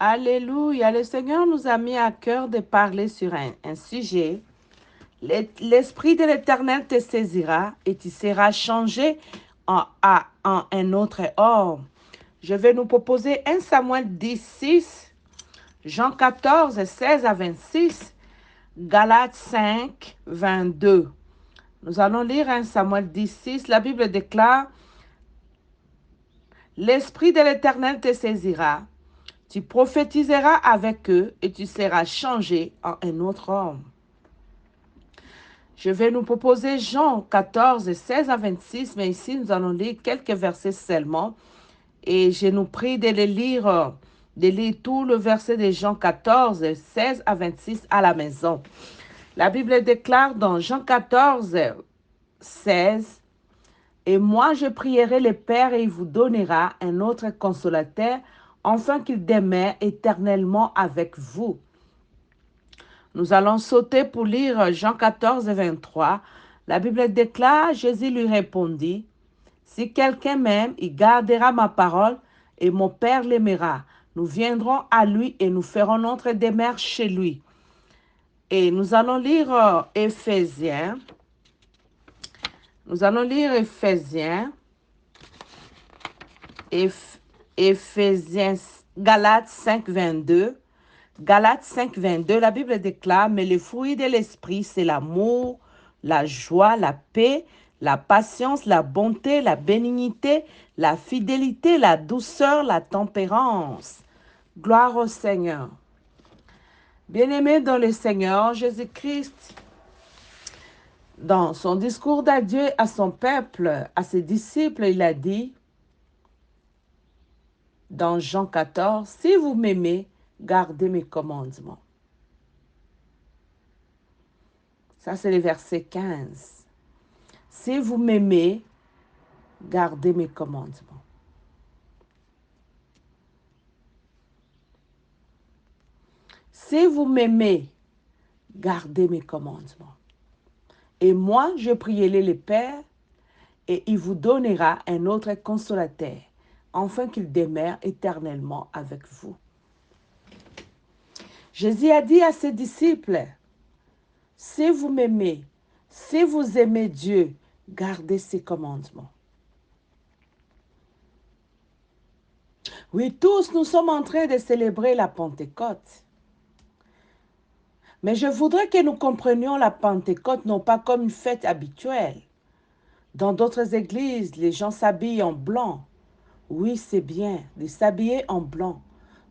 Alléluia. Le Seigneur nous a mis à cœur de parler sur un sujet. L'Esprit de l'Éternel te saisira et tu seras changé en un autre homme. Je vais nous proposer 1 Samuel 10, 6, Jean 14, 16 à 26, Galates 5, 22. Nous allons lire 1 Samuel 10, 6. La Bible déclare, l'Esprit de l'Éternel te saisira. Tu prophétiseras avec eux et tu seras changé en un autre homme. Je vais nous proposer Jean 14, 16 à 26, mais ici nous allons lire quelques versets seulement. Et je nous prie de lire tout le verset de Jean 14, 16 à 26 à la maison. La Bible déclare dans Jean 14, 16, « Et moi je prierai le Père et il vous donnera un autre consolateur, afin qu'il demeure éternellement avec vous. » Nous allons sauter pour lire Jean 14, 23. La Bible déclare, Jésus lui répondit, « Si quelqu'un m'aime, il gardera ma parole et mon Père l'aimera. Nous viendrons à lui et nous ferons notre demeure chez lui. » Et nous allons lire Éphésiens. Nous allons lire Éphésiens. Éphésiens, Galates 5, 22. Galates 5, 22, la Bible déclare, « Mais le fruit de l'esprit, c'est l'amour, la joie, la paix, la patience, la bonté, la bénignité, la fidélité, la douceur, la tempérance. » Gloire au Seigneur. Bien-aimé dans le Seigneur, Jésus-Christ, dans son discours d'adieu à son peuple, à ses disciples, il a dit, dans Jean 14, « Si vous m'aimez, gardez mes commandements. » Ça, c'est le verset 15. « Si vous m'aimez, gardez mes commandements. » Si vous m'aimez, gardez mes commandements. Et moi, je prierai le Père, et il vous donnera un autre consolateur, afin qu'il demeure éternellement avec vous. Jésus a dit à ses disciples, « Si vous m'aimez, si vous aimez Dieu, gardez ses commandements. » Oui, tous nous sommes en train de célébrer la Pentecôte. Mais je voudrais que nous comprenions la Pentecôte non pas comme une fête habituelle. Dans d'autres églises, les gens s'habillent en blanc. Oui, c'est bien de s'habiller en blanc,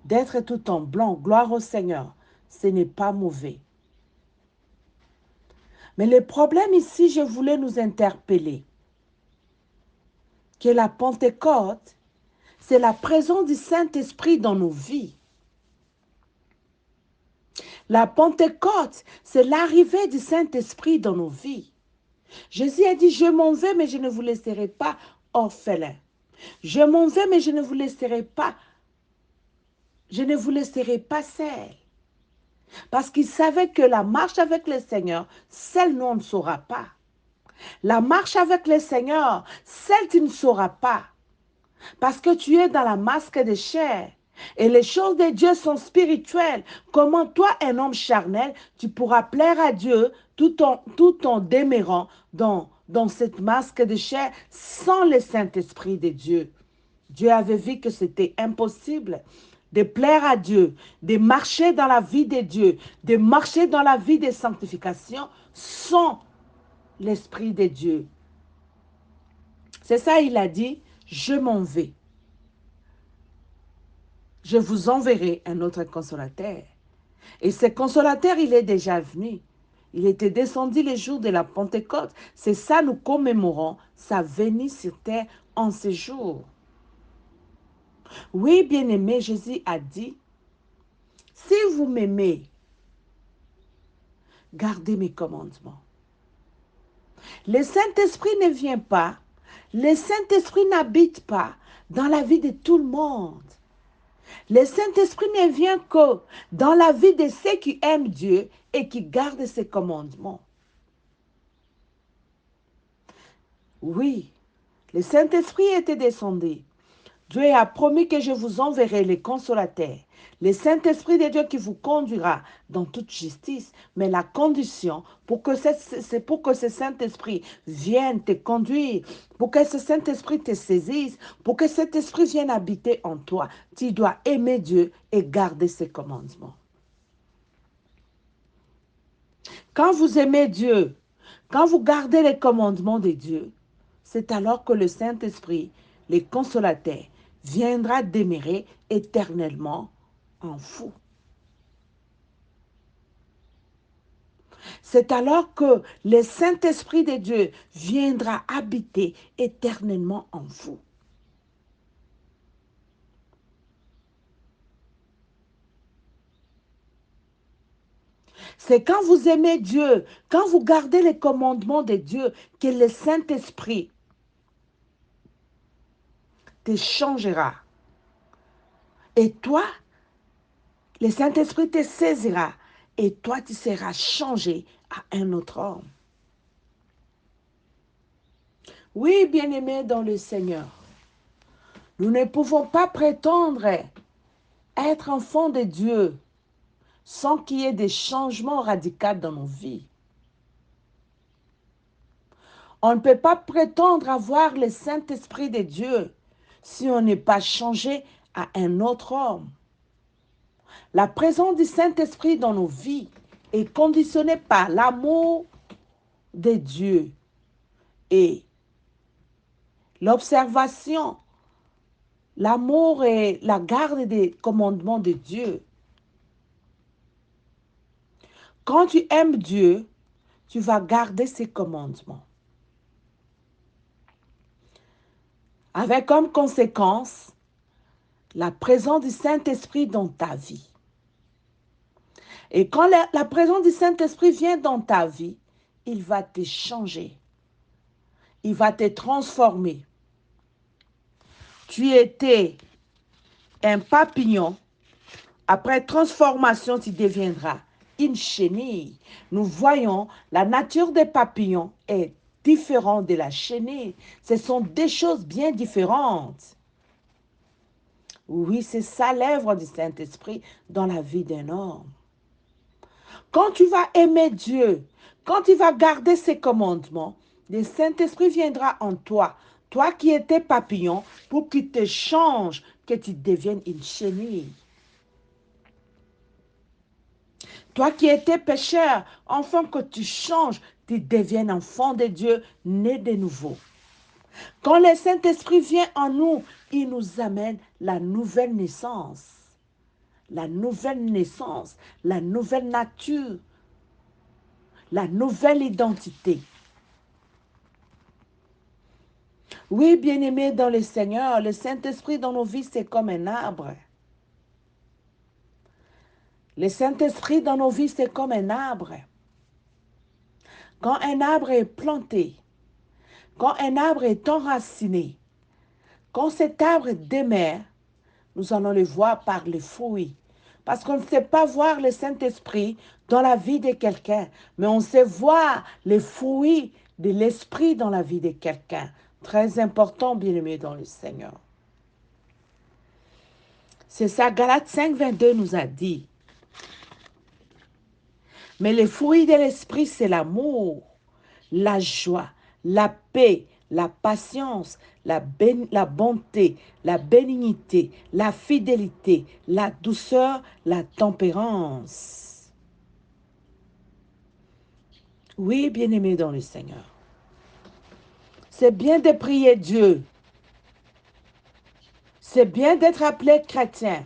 d'être tout en blanc, gloire au Seigneur. Ce n'est pas mauvais. Mais le problème ici, je voulais nous interpeller que la Pentecôte, c'est la présence du Saint-Esprit dans nos vies. La Pentecôte, c'est l'arrivée du Saint-Esprit dans nos vies. Jésus a dit, « Je m'en vais, mais je ne vous laisserai pas orphelins. Je m'en vais, mais je ne vous laisserai pas seuls. » Parce qu'il savait que la marche avec le Seigneur, celle nous on ne saura pas. La marche avec le Seigneur, celle tu ne sauras pas. Parce que tu es dans la masque de chair. Et les choses de Dieu sont spirituelles. Comment toi, un homme charnel, tu pourras plaire à Dieu tout en demeurant dans cette masque de chair sans le Saint-Esprit de Dieu. Dieu avait vu que c'était impossible de plaire à Dieu, de marcher dans la vie de Dieu, de marcher dans la vie de sanctification sans l'Esprit de Dieu. C'est ça, il a dit, « Je m'en vais. Je vous enverrai un autre consolateur. » Et ce consolateur, il est déjà venu. Il était descendu les jours de la Pentecôte. C'est ça, nous commémorons sa venue sur terre en ce jour. Oui, bien-aimé, Jésus a dit, « Si vous m'aimez, gardez mes commandements. » Le Saint-Esprit ne vient pas, le Saint-Esprit n'habite pas dans la vie de tout le monde. Le Saint-Esprit ne vient que dans la vie de ceux qui aiment Dieu et qui gardent ses commandements. Oui, le Saint-Esprit était descendu Dieu a promis que je vous enverrai les consolateurs, le Saint-Esprit de Dieu qui vous conduira dans toute justice. Mais la condition c'est pour que ce Saint-Esprit vienne te conduire, pour que ce Saint-Esprit te saisisse, pour que cet Esprit vienne habiter en toi, tu dois aimer Dieu et garder ses commandements. Quand vous aimez Dieu, quand vous gardez les commandements de Dieu, c'est alors que le Saint-Esprit, les consolateurs, viendra demeurer éternellement en vous. C'est alors que le Saint-Esprit de Dieu viendra habiter éternellement en vous. C'est quand vous aimez Dieu, quand vous gardez les commandements de Dieu, que le Saint-Esprit te changera. Et toi, le Saint-Esprit te saisira et toi, tu seras changé à un autre homme. Oui, bien-aimés dans le Seigneur, nous ne pouvons pas prétendre être enfants de Dieu sans qu'il y ait des changements radicaux dans nos vies. On ne peut pas prétendre avoir le Saint-Esprit de Dieu si on n'est pas changé à un autre homme. La présence du Saint-Esprit dans nos vies est conditionnée par l'amour de Dieu et l'observation, l'amour et la garde des commandements de Dieu. Quand tu aimes Dieu, tu vas garder ses commandements. Avec comme conséquence la présence du Saint-Esprit dans ta vie. Et quand la présence du Saint-Esprit vient dans ta vie, il va te changer. Il va te transformer. Tu étais un papillon. Après transformation, tu deviendras une chenille. Nous voyons la nature des papillons est différente de la chenille. Ce sont deux choses bien différentes. Oui, c'est ça l'œuvre du Saint-Esprit dans la vie d'un homme. Quand tu vas aimer Dieu, quand tu vas garder ses commandements, le Saint-Esprit viendra en toi, toi qui étais papillon, pour qu'il te change, que tu deviennes une chenille. Toi qui étais pécheur, enfin que tu changes, tu deviennes enfant de Dieu, né de nouveau. Quand le Saint-Esprit vient en nous, il nous amène la nouvelle naissance. La nouvelle naissance, la nouvelle nature, la nouvelle identité. Oui, bien-aimés dans le Seigneur, le Saint-Esprit dans nos vies, c'est comme un arbre. Le Saint-Esprit dans nos vies, c'est comme un arbre. Quand un arbre est planté, quand un arbre est enraciné, quand cet arbre demeure, nous allons le voir par les fruits. Parce qu'on ne sait pas voir le Saint-Esprit dans la vie de quelqu'un, mais on sait voir les fruits de l'Esprit dans la vie de quelqu'un. Très important, bien-aimé dans le Seigneur. C'est ça, Galates 5, 22 nous a dit. Mais les fruits de l'Esprit, c'est l'amour, la joie, la paix, la patience, la bonté, la bénignité, la fidélité, la douceur, la tempérance. Oui, bien-aimé dans le Seigneur. C'est bien de prier Dieu. C'est bien d'être appelé chrétien.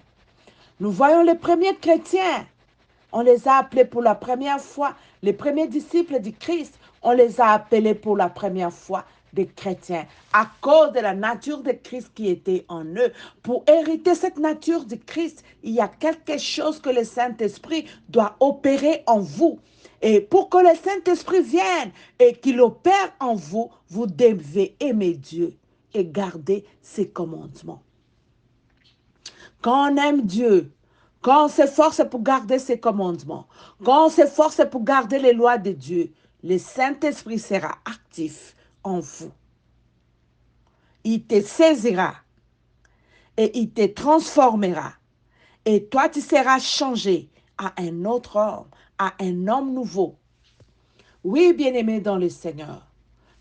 Nous voyons les premiers chrétiens. On les a appelés pour la première fois. Les premiers disciples du Christ, on les a appelés pour la première fois des chrétiens à cause de la nature de Christ qui était en eux. Pour hériter cette nature de Christ, il y a quelque chose que le Saint-Esprit doit opérer en vous. Et pour que le Saint-Esprit vienne et qu'il opère en vous, vous devez aimer Dieu et garder ses commandements. Quand on aime Dieu, quand on s'efforce pour garder ses commandements, quand on s'efforce pour garder les lois de Dieu, le Saint-Esprit sera actif en vous. Il te saisira. et il te transformera. Et toi, tu seras changé à un autre homme, à un homme nouveau. Oui, bien-aimé dans le Seigneur,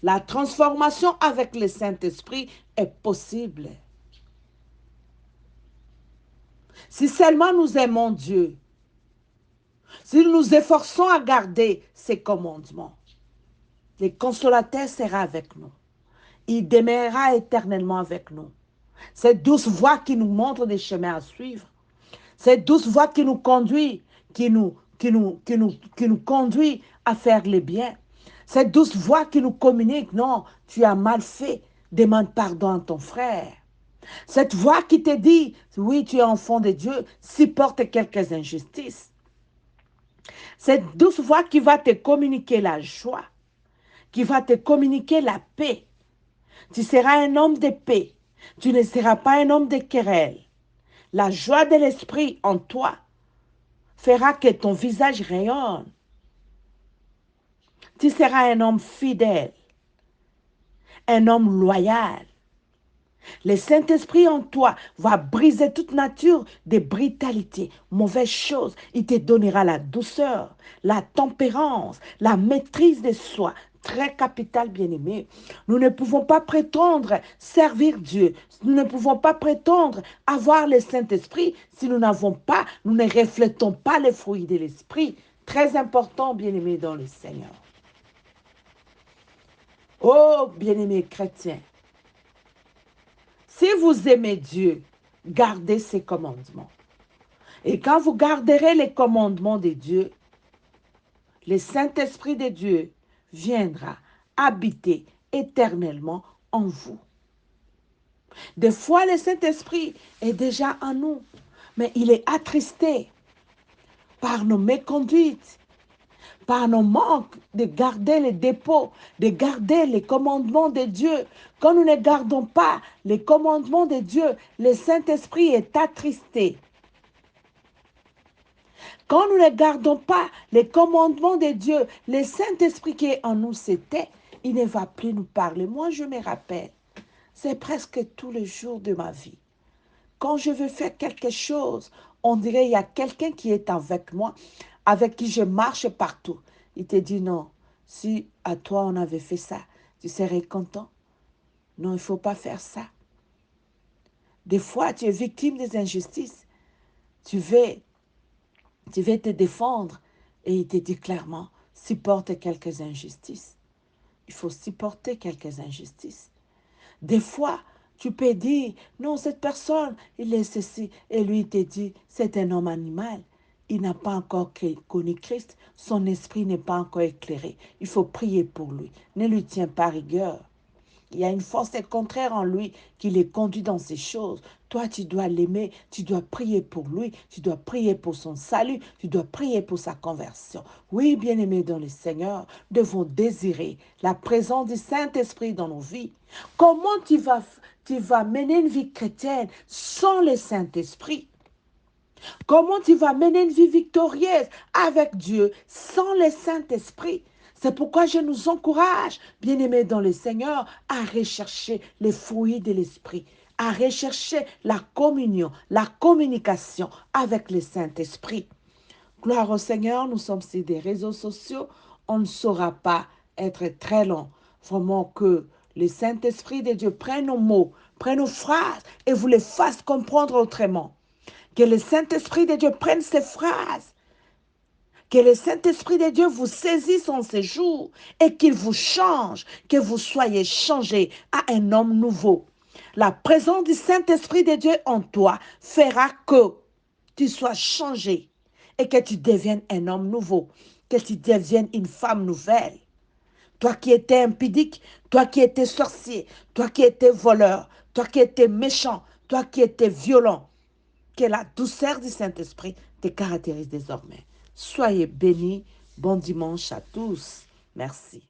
la transformation avec le Saint-Esprit est possible. Si seulement nous aimons Dieu, si nous nous efforçons à garder ses commandements, le consolateur sera avec nous. Il demeurera éternellement avec nous. Cette douce voix qui nous montre des chemins à suivre, cette douce voix qui nous conduit, qui nous conduit à faire le bien. Cette douce voix qui nous communique, non, tu as mal fait, demande pardon à ton frère. Cette voix qui te dit, oui, tu es enfant de Dieu, supporte quelques injustices. Cette douce voix qui va te communiquer la joie, qui va te communiquer la paix. Tu seras un homme de paix. Tu ne seras pas un homme de querelle. La joie de l'esprit en toi fera que ton visage rayonne. Tu seras un homme fidèle, un homme loyal. Le Saint-Esprit en toi va briser toute nature de brutalité, mauvaise chose. Il te donnera la douceur, la tempérance, la maîtrise de soi. Très capital, bien-aimé. Nous ne pouvons pas prétendre servir Dieu. Nous ne pouvons pas prétendre avoir le Saint-Esprit si nous n'avons pas, nous ne reflétons pas les fruits de l'Esprit. Très important, bien-aimé dans le Seigneur. Oh, bien-aimé chrétien, si vous aimez Dieu, gardez ses commandements. Et quand vous garderez les commandements de Dieu, le Saint-Esprit de Dieu viendra habiter éternellement en vous. Des fois, le Saint-Esprit est déjà en nous, mais il est attristé par nos méconduites, par nos manques de garder les dépôts, de garder les commandements de Dieu. Quand nous ne gardons pas les commandements de Dieu, le Saint-Esprit est attristé. Quand nous ne gardons pas les commandements de Dieu, le Saint-Esprit qui est en nous s'était, il ne va plus nous parler. Moi, je me rappelle, c'est presque tous les jours de ma vie. Quand je veux faire quelque chose, on dirait qu'il y a quelqu'un qui est avec moi, avec qui je marche partout. Il te dit non, si à toi on avait fait ça, tu serais content. Non, il ne faut pas faire ça. Des fois, tu es victime des injustices. Tu veux te défendre et il te dit clairement, supporte quelques injustices. Il faut supporter quelques injustices. Des fois, tu peux dire, non, cette personne, il est ceci. Et lui, il te dit, c'est un homme animal. Il n'a pas encore connu Christ. Son esprit n'est pas encore éclairé. Il faut prier pour lui. Ne lui tiens pas rigueur. Il y a une force contraire en lui qui les conduit dans ces choses. Toi, tu dois l'aimer, tu dois prier pour lui, tu dois prier pour son salut, tu dois prier pour sa conversion. Oui, bien-aimés dans le Seigneur, nous devons désirer la présence du Saint-Esprit dans nos vies. Comment tu vas mener une vie chrétienne sans le Saint-Esprit? Comment tu vas mener une vie victorieuse avec Dieu sans le Saint-Esprit? C'est pourquoi je nous encourage, bien-aimés dans le Seigneur, à rechercher les fruits de l'Esprit, à rechercher la communion, la communication avec le Saint-Esprit. Gloire au Seigneur, nous sommes sur des réseaux sociaux, on ne saura pas être très long. Vraiment que le Saint-Esprit de Dieu prenne nos mots, prenne nos phrases et vous les fasse comprendre autrement. Que le Saint-Esprit de Dieu prenne ces phrases. Que le Saint-Esprit de Dieu vous saisisse en ces jours et qu'il vous change, que vous soyez changé à un homme nouveau. La présence du Saint-Esprit de Dieu en toi fera que tu sois changé et que tu deviennes un homme nouveau, que tu deviennes une femme nouvelle. Toi qui étais impudique, toi qui étais sorcier, toi qui étais voleur, toi qui étais méchant, toi qui étais violent, que la douceur du Saint-Esprit te caractérise désormais. Soyez bénis. Bon dimanche à tous. Merci.